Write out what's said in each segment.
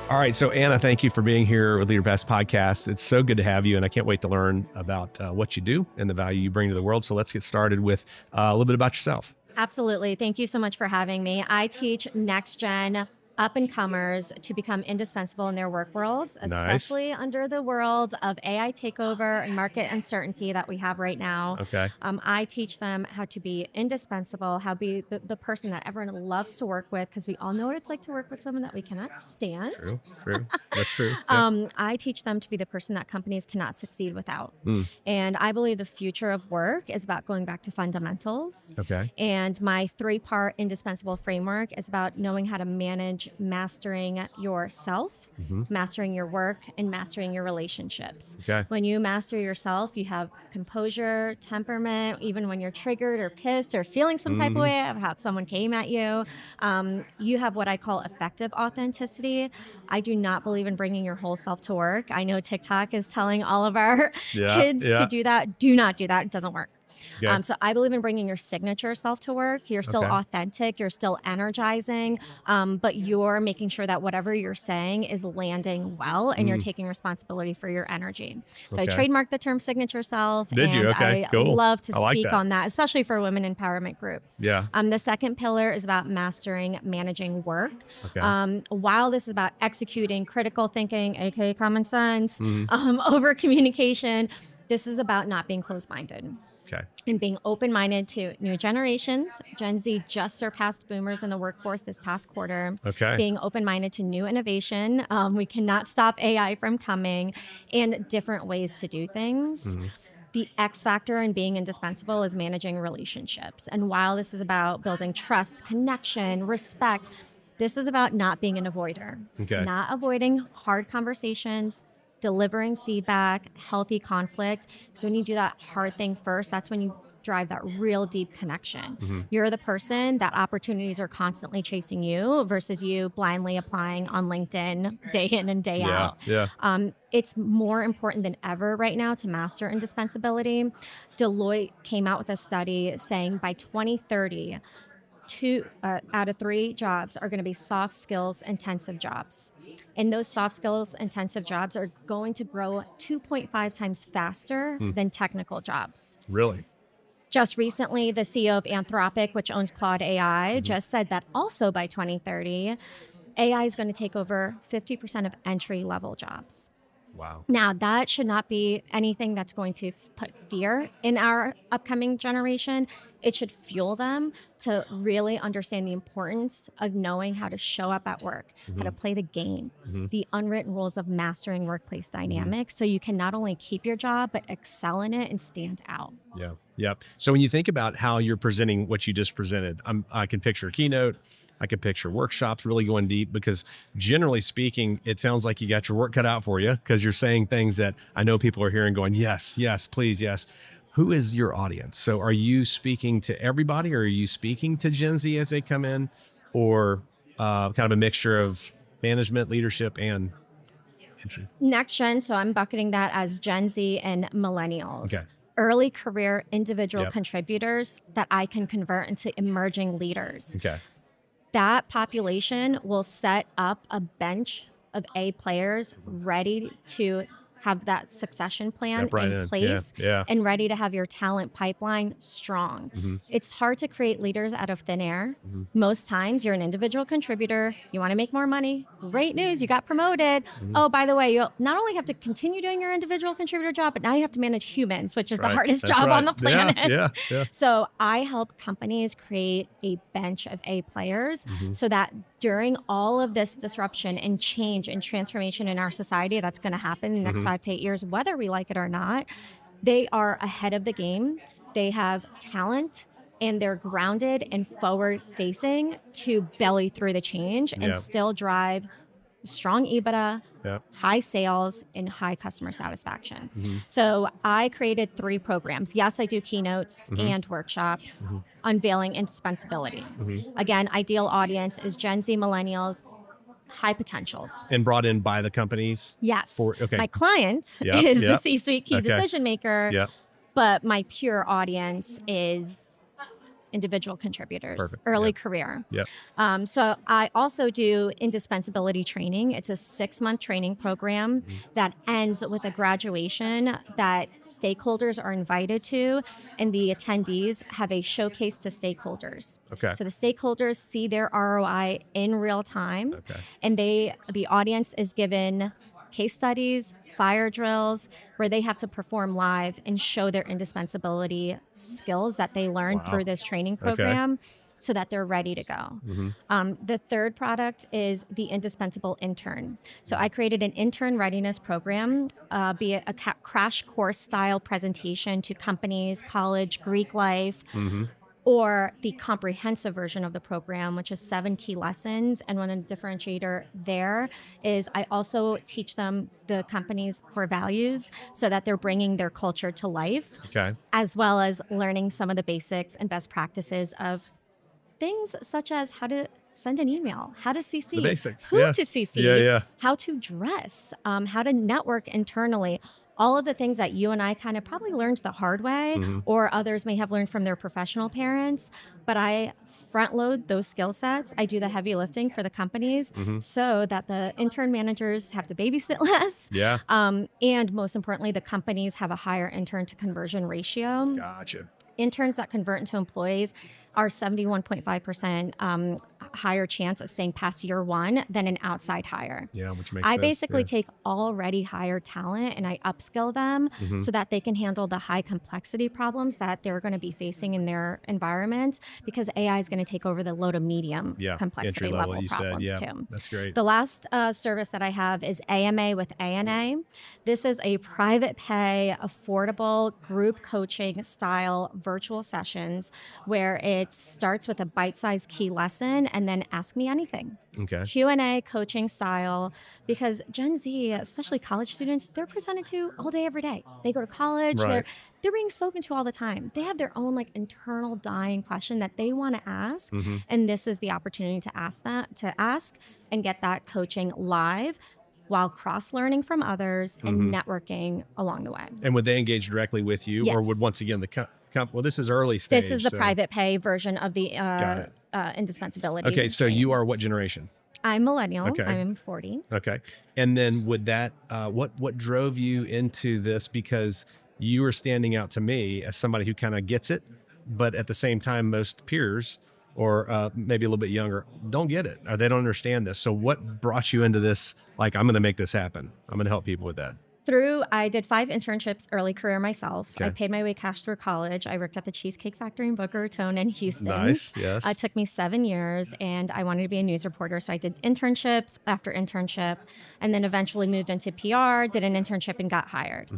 All right. So Anna, thank you for being here with LeaderPass Podcast. It's so good to have you, and I can't wait to learn about what you do and the value you bring to the world. So let's get started with a little bit about yourself. Absolutely. Thank you so much for having me. I teach next gen up-and-comers to become indispensable in their work worlds, especially under the world of AI takeover and market uncertainty that we have right now. Okay. I teach them how to be indispensable, how to be the person that everyone loves to work with, because we all know what it's like to work with someone that we cannot stand. True. That's true. I teach them to be the person that companies cannot succeed without. And I believe the future of work is about going back to fundamentals. Okay. And my 3-part indispensable framework is about knowing how to manage mastering yourself, mastering your work, and mastering your relationships. Okay. When you master yourself, you have composure, temperament, even when you're triggered or pissed or feeling some type of way of how someone came at you. You have what I call effective authenticity. I do not believe in bringing your whole self to work. I know TikTok is telling all of our kids to do that. Do not do that. It doesn't work. Okay. So I believe in bringing your signature self to work. You're still authentic. You're still energizing, but you're making sure that whatever you're saying is landing well, and you're taking responsibility for your energy. So I trademarked the term signature self. Did you? Okay, I cool. love to like speak that. on that, especially for a women empowerment group. Yeah. The second pillar is about mastering managing work. Okay. While this is about executing critical thinking, aka common sense, over communication, this is about not being closed-minded. Okay. And being open-minded to new generations. Gen Z just surpassed boomers in the workforce this past quarter. Okay. Being open-minded to new innovation. We cannot stop AI from coming, and different ways to do things. The X factor in being indispensable is managing relationships. And while this is about building trust, connection, respect, this is about not being an avoider. Okay. Not avoiding hard conversations, delivering feedback, healthy conflict. So when you do that hard thing first, that's when you drive that real deep connection. You're the person that opportunities are constantly chasing you versus you blindly applying on LinkedIn day in and day out. Yeah. It's more important than ever right now to master indispensability. Deloitte came out with a study saying by 2030, 2 out of 3 jobs are going to be soft skills intensive jobs. And those soft skills intensive jobs are going to grow 2.5 times faster than technical jobs. Really? Just recently, the CEO of Anthropic, which owns Claude AI, just said that also by 2030, AI is going to take over 50% of entry-level jobs. Wow. Now, that should not be anything that's going to put fear in our upcoming generation. It should fuel them to really understand the importance of knowing how to show up at work, how to play the game, the unwritten rules of mastering workplace dynamics, so you can not only keep your job, but excel in it and stand out. Yeah. Yep. So when you think about how you're presenting what you just presented, I can picture a keynote. I could picture workshops really going deep, because generally speaking, it sounds like you got your work cut out for you, because you're saying things that I know people are hearing going, yes, please, yes. Who is your audience? So are you speaking to everybody, or are you speaking to Gen Z as they come in, or kind of a mixture of management, leadership, and entry? Next gen, so I'm bucketing that as Gen Z and millennials. Okay. Early career individual contributors that I can convert into emerging leaders. Okay. That population will set up a bench of A players ready to have that succession plan in place and ready to have your talent pipeline strong. It's hard to create leaders out of thin air. Most times you're an individual contributor, you want to make more money. Great news, you got promoted. Oh, by the way, you not only have to continue doing your individual contributor job, but now you have to manage humans, which is the hardest job on the planet. So I help companies create a bench of A players so that during all of this disruption and change and transformation in our society that's going to happen in the next 5 to 8 years, whether we like it or not, they are ahead of the game. They have talent, and they're grounded and forward facing to belly through the change and still drive strong EBITDA, high sales, and high customer satisfaction. So I created 3 programs. Yes, I do keynotes and workshops unveiling indispensability. Again, ideal audience is Gen Z millennials, high potentials. And brought in by the companies? Yes. My client is the C-suite key decision maker, but my pure audience is individual contributors, early career. So I also do indispensability training. It's a 6-month training program that ends with a graduation that stakeholders are invited to, and the attendees have a showcase to stakeholders. So the stakeholders see their ROI in real time, and the audience is given case studies, fire drills, where they have to perform live and show their indispensability skills that they learned through this training program so that they're ready to go. The third product is the Indispensable Intern. So I created an intern readiness program, be it a crash course style presentation to companies, college, Greek life, or the comprehensive version of the program, which is 7 key lessons. And one differentiator there is I also teach them the company's core values so that they're bringing their culture to life, as well as learning some of the basics and best practices of things such as how to send an email, how to CC, the basics, who to CC, how to dress, how to network internally. All of the things that you and I kind of probably learned the hard way, or others may have learned from their professional parents, but I front load those skill sets. I do the heavy lifting for the companies so that the intern managers have to babysit less. And most importantly, the companies have a higher intern to conversion ratio. Interns that convert into employees are 71.5% higher chance of staying past year 1 than an outside hire. Which makes sense. I basically take already hired talent and I upskill them so that they can handle the high complexity problems that they're going to be facing in their environment, because AI is going to take over the low to medium complexity level problems too. That's great. The last service that I have is AMA with ANA. This is a private pay, affordable group coaching style virtual sessions where it starts with a bite-sized key lesson and then ask me anything. Q&A coaching style, because Gen Z, especially college students, they're presented to all day, every day. They go to college, they're being spoken to all the time. They have their own like internal dying question that they want to ask. And this is the opportunity to ask and get that coaching live while cross-learning from others and networking along the way. And would they engage directly with you, or would, once again, well, this is early stage. This is the private pay version of the indispensability. So you are what generation? I'm millennial. I'm 40. And then would that, what drove you into this? Because you were standing out to me as somebody who kind of gets it, but at the same time, most peers or maybe a little bit younger don't get it, or they don't understand this. So what brought you into this? Like, I'm going to make this happen. I'm going to help people with that. I did 5 internships early career myself. I paid my way cash through college. I worked at the Cheesecake Factory in Boca Raton in Houston. Nice, yes. It took me 7 years, and I wanted to be a news reporter. So I did internships after internship, and then eventually moved into PR, did an internship, and got hired.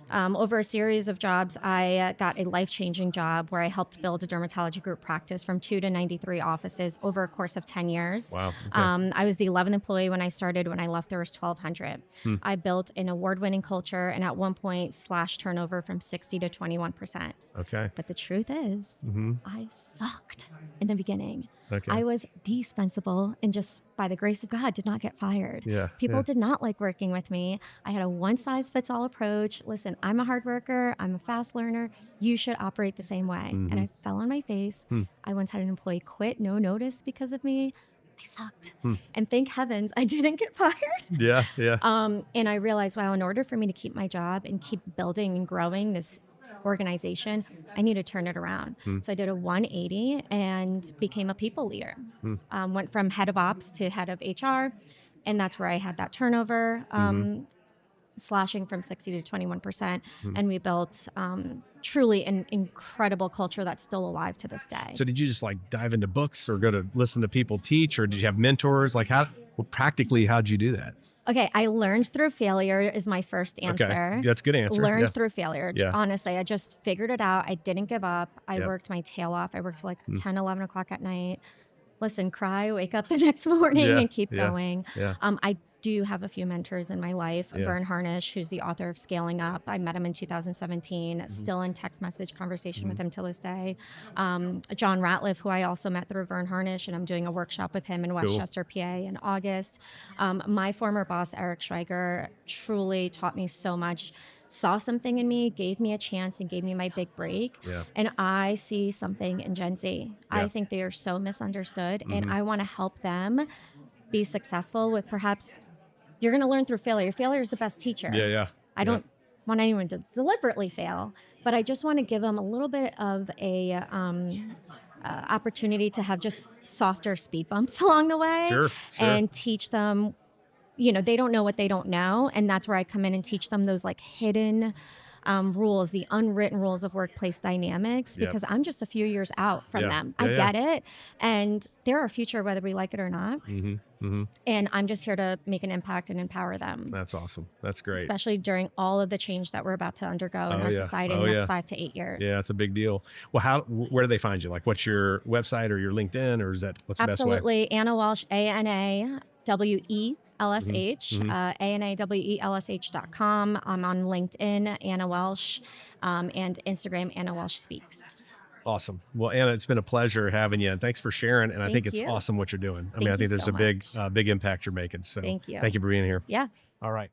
Over a series of jobs, I got a life-changing job where I helped build a dermatology group practice from 2 to 93 offices over a course of 10 years. Wow. I was the 11th employee when I started. When I left, there was 1,200. I built an award-winning culture, and at one point slashed turnover from 60 to 21%. But the truth is, I sucked in the beginning. I was dispensable and just by the grace of God did not get fired. People did not like working with me. I had a one-size-fits-all approach. Listen, I'm a hard worker. I'm a fast learner. You should operate the same way. And I fell on my face. I once had an employee quit, no notice because of me. I sucked. And thank heavens I didn't get fired. And I realized, wow, in order for me to keep my job and keep building and growing this organization, I need to turn it around. So I did a 180 and became a people leader. Went from head of ops to head of HR. And that's where I had that turnover, slashing from 60 to 21%. And we built truly an incredible culture that's still alive to this day. So did you just like dive into books or go to listen to people teach, or did you have mentors? Like practically, how'd you do that? Okay, I learned through failure is my first answer. That's a good answer. Learned through failure. Honestly, I just figured it out. I didn't give up. I worked my tail off. I worked till like 10, 11 o'clock at night. Listen, cry, wake up the next morning and keep going. I do have a few mentors in my life. Yeah. Vern Harnish, who's the author of Scaling Up. I met him in 2017, still in text message conversation with him till this day. John Ratliff, who I also met through Vern Harnish, and I'm doing a workshop with him in Westchester, PA in August. My former boss, Eric Schweiger, truly taught me so much, saw something in me, gave me a chance, and gave me my big break. Yeah. And I see something in Gen Z. I think they are so misunderstood, and I want to help them be successful with perhaps, you're going to learn through failure. Failure is the best teacher. Yeah. I don't want anyone to deliberately fail, but I just want to give them a little bit of a opportunity to have just softer speed bumps along the way. Sure. And teach them, they don't know what they don't know. And that's where I come in and teach them those like hidden rules, the unwritten rules of workplace dynamics, because I'm just a few years out from them. I get it. And they're our future, whether we like it or not. And I'm just here to make an impact and empower them. That's awesome. That's great. Especially during all of the change that we're about to undergo in our society in the next 5 to 8 years. Yeah, it's a big deal. Well, where do they find you? Like, what's your website or your LinkedIn, or what's the best way? Absolutely. Anna Welsh, ANAWELSH, ANAWELSH.com. I'm on LinkedIn, Ana Welsh, and Instagram, Ana Welsh Speaks. Awesome. Well, Anna, it's been a pleasure having you, and thanks for sharing. And I think it's awesome what you're doing. I think there's a big impact you're making. So thank you for being here. Yeah. All right.